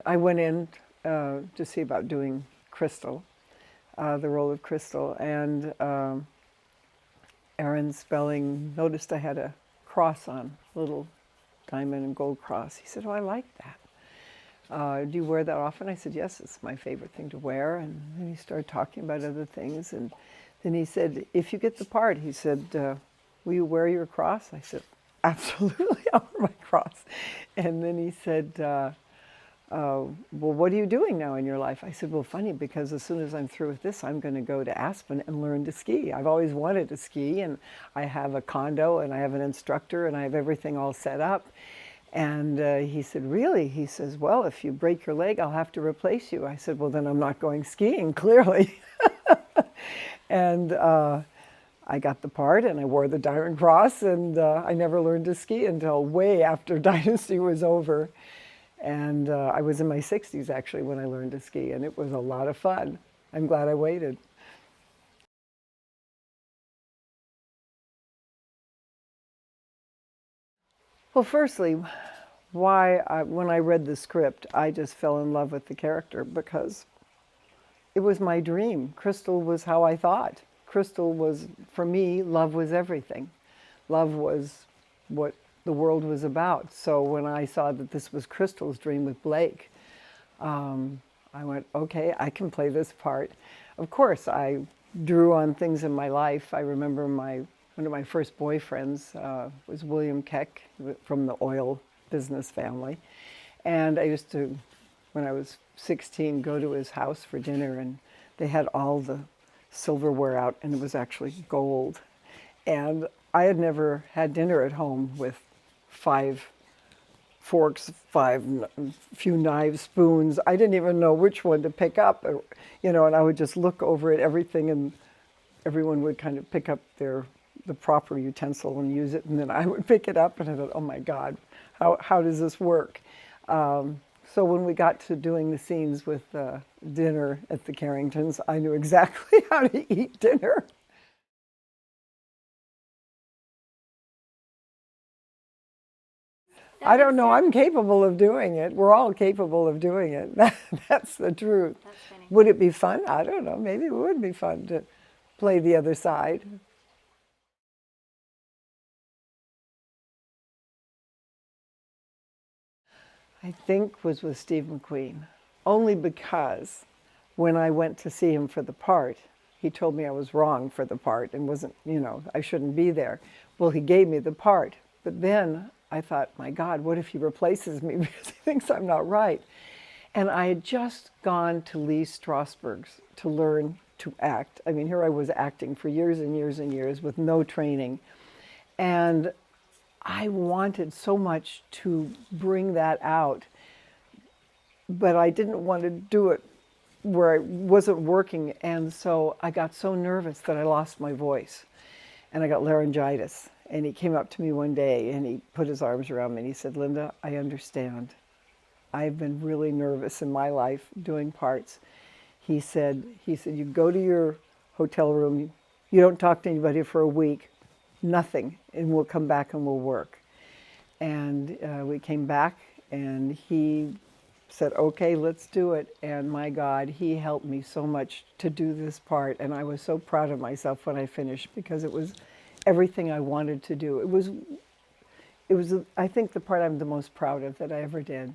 I went in to see about doing Crystal, the role of Crystal, and Aaron Spelling noticed I had a cross on, a little diamond and gold cross. He said, "Oh, I like that. Do you wear that often?" I said, "Yes, it's my favorite thing to wear." And then he started talking about other things. And then he said, "If you get the part," he said, "will you wear your cross?" I said, "Absolutely, I'll wear my cross." And then he said, "Well, what are you doing now in your life?" I said, "Well, funny, because as soon as I'm through with this, I'm going to go to Aspen and learn to ski. I've always wanted to ski, and I have a condo, and I have an instructor, and I have everything all set up." And he said, "Really?" He says, "Well, if you break your leg, I'll have to replace you." I said, "Well, then I'm not going skiing, clearly." And I got the part, and I wore the Diamond Cross, and I never learned to ski until way after Dynasty was over. And I was in my 60s, actually, when I learned to ski, and it was a lot of fun. I'm glad I waited. Well, firstly, when I read the script, I just fell in love with the character because it was my dream. Crystal was how I thought. Crystal was, for me, love was everything. Love was what the world was about. So when I saw that this was Crystal's dream with Blake, I went, okay, I can play this part. Of course, I drew on things in my life. I remember one of my first boyfriends was William Keck from the oil business family. And I used to, when I was 16, go to his house for dinner, and they had all the silverware out, and it was actually gold. And I had never had dinner at home with 5 forks, few knives, spoons. I didn't even know which one to pick up, and I would just look over at everything, and everyone would kind of pick up the proper utensil and use it, and then I would pick it up, and I thought, oh my God, how does this work? So when we got to doing the scenes with dinner at the Carringtons, I knew exactly how to eat dinner. I don't know. I'm capable of doing it. We're all capable of doing it. That's the truth. That's funny. Would it be fun? I don't know. Maybe it would be fun to play the other side. I think was with Steve McQueen, only because when I went to see him for the part, he told me I was wrong for the part and wasn't, I shouldn't be there. Well, he gave me the part, but then I thought, my God, what if he replaces me because he thinks I'm not right? And I had just gone to Lee Strasberg's to learn to act. I mean, here I was acting for years and years and years with no training. And I wanted so much to bring that out, but I didn't want to do it where I wasn't working. And so I got so nervous that I lost my voice and I got laryngitis. And he came up to me one day and he put his arms around me and he said, "Linda, I understand. I've been really nervous in my life doing parts." He said, "You go to your hotel room, you don't talk to anybody for a week, nothing, and we'll come back and we'll work." And we came back and he said, "Okay, let's do it." And my God, he helped me so much to do this part. And I was so proud of myself when I finished because it was everything I wanted to do. It was, I think, the part I'm the most proud of that I ever did.